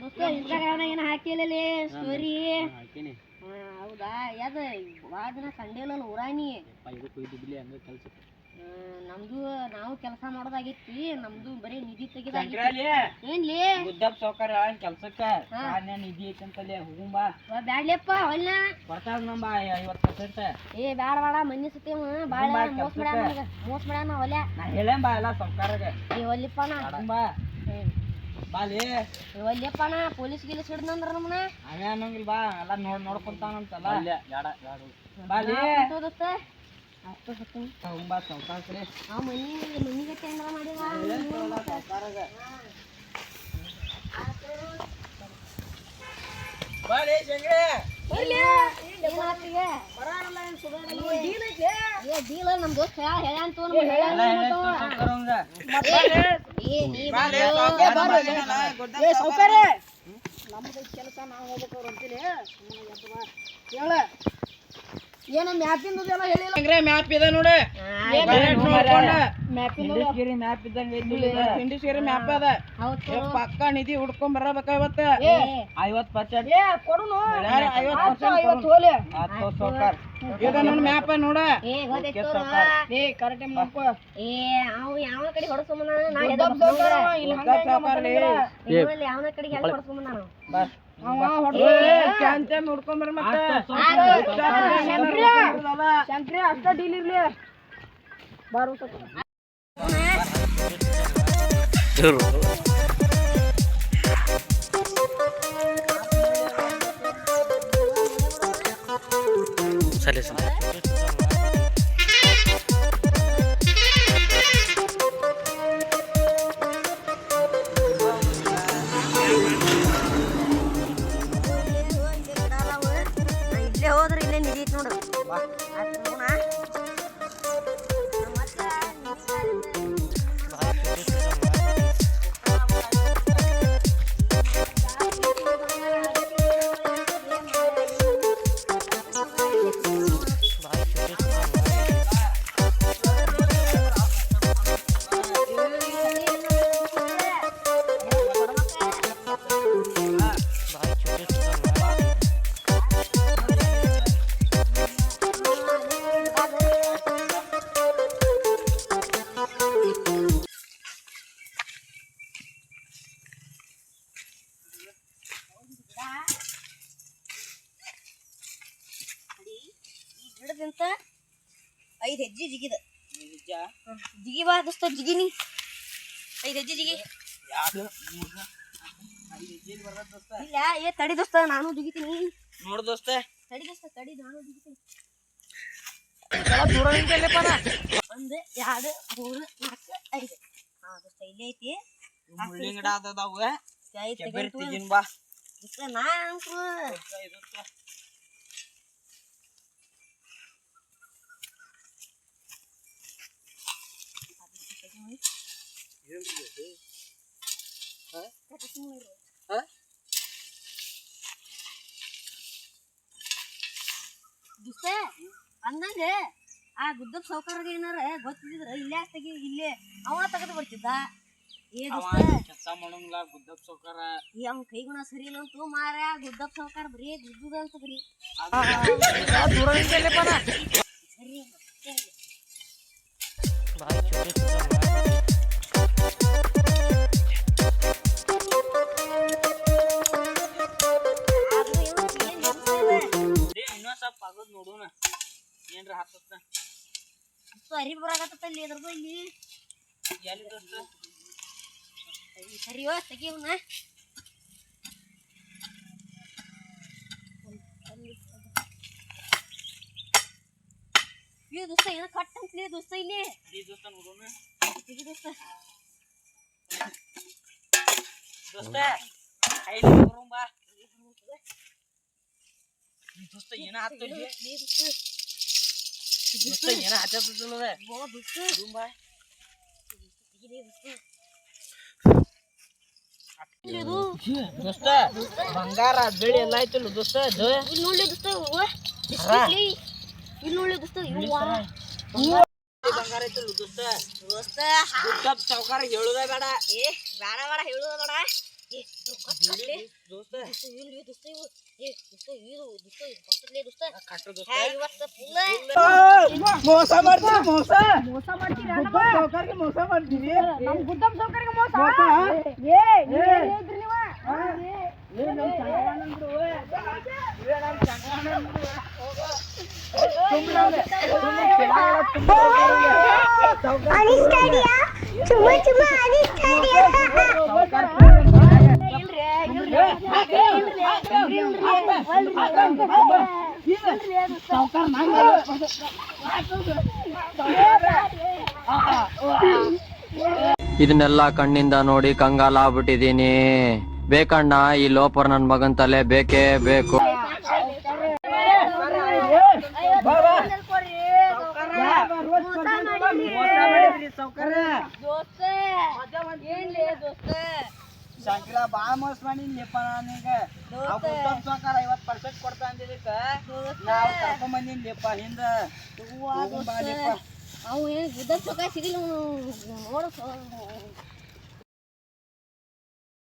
ದೋಸ್ತ ಇನ್ಸ್ಟಾಗ್ರಾಮ್ನಾಗ ಏನು ಹಾಕಿಲ್ಲೇ ಸ್ಟೋರಿ ಹೌದಾ ಯಾವ್ದು ಭಾಳ ದಿನ ಸಂಡೇ ಇಲ್ಲ ಊರಾನಿ ನಮ್ದು ನಾವು ಕೆಲಸ ಮಾಡೋದಾಗೈತಿ ನಮ್ದು ಬರೀ ನಿಧಿ ತೆಗಿದಾಗೈತಿ ಏನ್ಲಿ ಗುದ್ದಪ್ಪ ಸಾವ್ಕಾರ ಕೆಲ್ಸಕ್ಕ ನಿಧಿ ಐತಂತಲೇ ಹೋಗುಂಬಾ ಬ್ಯಾಡ್ಲಿಯಪ್ಪ ಹೊಲ್ನ ಬರ್ತಾವ ನಂಬ 50% ಏ ಬ್ಯಾಡ ಬೇಡ ಮನ್ನಿ ಸತಿ ಭಾಳ ಮೋಸ ಮಾಡ್ಯಾನ ಹೊಲ್ಯ ನಾ ಹೇಳೇಂಬಾ ಎಲ್ಲ ಸಾವ್ಕಾರಗ ಏ ಹೊಲ್ಲಿಪ್ಪಣ ಬಾ ಬಾಲಿ ಹೊಲ್ಲಿಯಪ್ಪಣ ಪೊಲೀಸ್ ಗಿಲೀಸ್ ಹಿಡ್ದಂದ್ರ ನಮ್ಮನ ಅವೇ ಅನ್ನಂಗಿಲ್ಲ ಬಾ ಎಲ್ಲ ನೋಡ್ಕೊಂತಾನಂತಲ್ಲ ಬಾಲಿ ದೋಸ್ತ ಅಷ್ಟು ಸತ್ತು ಹೋಗುಂಬಾ ಸಾವ್ಕಾರಕ್ರೆ ನಾವು ಮನಿಗೆ ಟೆಂಡರ್ ಮಾಡಿದ ಸಾವ್ಕಾರಗ ಬಾಲಿ ಶಂಕ್ರೆ ಡೀಲ್ ನಮ್ ದೋಸ್ತ ಹೇಳ್ಯಾಂತ ನಮ್ದು ಕೆಲಸ ನಾವು ಹೋಗ್ಬೇಕು ಅಂತೇಳಿ ಹೇಳ ಏನ ಮ್ಯಾಪಿಂದೆಲ್ಲ ಹೇಳಿಲ್ಲ ಮ್ಯಾಪ್ ಇದೆ ನೋಡಿ ಮ್ಯಾಪ್ ಹಿಂಡಿಶ್ಗೇರಿ ಮ್ಯಾಪ್ ಅದ ಪಕ್ಕ ನಿಧಿ ಹುಡ್ಕೊಂಡ್ ಬರಬೇಕ ಇವತ್ತ 50% ಕೊಡುನು 50% ಮ್ಯಾಪ್ ನೋಡ ಕರೆಕ್ಟ್ ಯಾವ ಕಡೆ ಹೊಡ್ಸ್ಕೊಂಬ ಯಾವನ ಕಡೆಗೆ ಹೆಂಗ್ ಹೊಡ್ಸ್ಕೊಂಬ ನೋಡ್ಕೊಂಬರ ಮತ್ತೆ ಶಂಕ್ರಿ ಅಷ್ಟ ಡೀಲ್ ಇರ್ಲಿ ಬಾರು ಸರಿ ಸರಿ ಇಲ್ಲೇ ಹೋದ್ರೆ ಇಲ್ಲೇ ನಿಧಿ ಐತಿ ನೋಡು ಗಿಡದಿಂತ 5 ಹೆಜ್ಜೆ ಜಿಗಿದ ಜಿಗಿ ಬಾ ದೋಸ್ತ ಜಿಗಿನಿ 5 ಹೆಜ್ಜೆ ಜಿಗಿ ಇಲ್ಲ ಏ ತಡಿ ದೋಸ್ತ ನಾನು ಜಿಗಿತೀನಿ ನೋಡು ದೋಸ್ತ ತಡಿ ದೋಸ್ತ ತಡಿ ನಾನು ಜಿಗಿತೀನಿ ದೂರ ನಿಂತಲ್ಲಪ್ಪ 1 2 3 4 5 ಹಾ ದೋಸ್ತ ಇಲ್ಲೇ ಐತಿ ಮುಳ್ಳಿನ ಗಿಡ ಅದಾವು ತೆಗಿನ್ ಬಾ ದೋಸ್ತ ನಾ ಅಂಕು ದೋಸ್ತ ಅಂದಂಗ ಆ ಗುದ್ದಪ್ಪ ಸಾವ್ಕಾರಗೆ ಏನಾರ ಗೊತ್ತಿದ್ರ ಇಲ್ಲೇ ತೆಗಿ ಇಲ್ಲೇ ಅವನ ತೆಗೆದು ಬರ್ತಿದ್ದ ಏ ದೋಸ್ತ ಕೆಲಸ ಮಾಡೋಂಗಿಲ್ಲ ಗುದ್ದಪ್ಪ ಸಾವ್ಕಾರ ಅವ್ನ ಕೈಗುಣ ಸರಿ ಇಲ್ಲ ಅಂತ ಮಾರ ಗುದ್ದಪ್ಪ ಸಾವ್ಕಾರ ಬರೀ ಗುದ್ದುದ ಅಂತ ಬರೀ ದೂರ ನಿಂತಲ್ಲಪ್ಪ ಸರಿ ಇನ್ನೊಂದ್ ಸ್ವಲ್ಪ ಆಗೋದ್ ನೋಡೋಣ ಏನ್ರ ಹತ್ತ ಅರಿ ಬರಾಕತ್ತ ಇಲ್ಲಿ ಎದ್ರದು ಇಲ್ಲಿ ಎಲ್ಲಿ ದೋಸ್ತ ಸರಿಯೋ ತೆಗಿವನ ಏ ದೋಸ್ತ ಏನೋ ಕಟ್ ಅಂತಲೇ ದೋಸ್ತ ಇಲ್ಲಿ ದೋಸ್ತ ನೋಡೋಣ ತೆಗಿ ದೋಸ್ತ ದೋಸ್ತ ಐದು ಬರೋಂಬಾ ದೋಸ್ತ ಏನ ಹತ್ತಲಿ ದೋಸ್ತ ಏನ ಹತ್ತದ ಬೋ ದೋಸ್ತ ಬರೋಂಬಾ ತೆಗಿ ದೋಸ್ತ ದೋಸ್ತ ಬಂಗಾರ ಬೆಳಿ ಎಲ್ಲ ಐತಿಲ್ಲ ದೋಸ್ತ ಇಲ್ಲಿ ನೋಡ್ಲಿ ದೋಸ್ತ ಇಲ್ಲಿ ನೋಡ್ಲಿ ದೋಸ್ತ ಬಂಗಾರ ಐತಿಲ್ಲ ದೋಸ್ತ ದೋಸ್ತ ಗುದ್ದಪ್ಪ ಸಾವ್ಕಾರ ಹೇಳುದ ಬೇಡ ಏ ಬೇಡ ಬೇಡ ಹೇಳುದ ಬೇಡ ಮೋಸ ಮಾಡ್ತೀವಿ ಮೋಸ ಮೋಸ ಮಾಡ್ತೀರಾ ಗುದ್ದಮ್ ಸಾವ್ಕಾರ್ಗೆ ಮೋಸ ಮಾಡ್ತೀವಿ ನಮ್ ಗುದ್ದಮ್ ಸೌಕರ್ಯಕ್ಕೆ ಮೋಸ ಮೋಸ? ಏ ನೀವೇನ್ ಹೇಳ್ತೀರಿ ನೀವ ಏ ನಮ್ ಚಂಗಾನಂದ್ರು ನಮ್ ಚಂಗಾನಂದ್ರು ಇದನ್ನೆಲ್ಲ ಕಣ್ಣಿಂದ ನೋಡಿ ಕಂಗಾಲಾಗ್ಬಿಟ್ಟಿದೀನಿ. ಬೇಕಣ್ಣ ಈ ಲೋಪರ್ ನನ್ ಮಗನ್ ತಲೆ ಬೇಕೇ ಬೇಕು. ಶಂಕರ ಬಾಳ ಮೋಸ ಮಾಡಿನ್ಲಿಪ್ಪ ನಾನೀಗ 50% ಕೊಡ್ತಾ ಅಂದಿದ್ದಕ್ಕ ನಾವು ಕರ್ಕೊಂಡ್ ಬಂದಿನ್ಲಿಪ್ಪ ಹಿಂದ ಅವು ಏನ್ ಗುದ್ದಮ್ ಸೌಕಾರ ಸಿಗಲ್ಲ ನೋಡು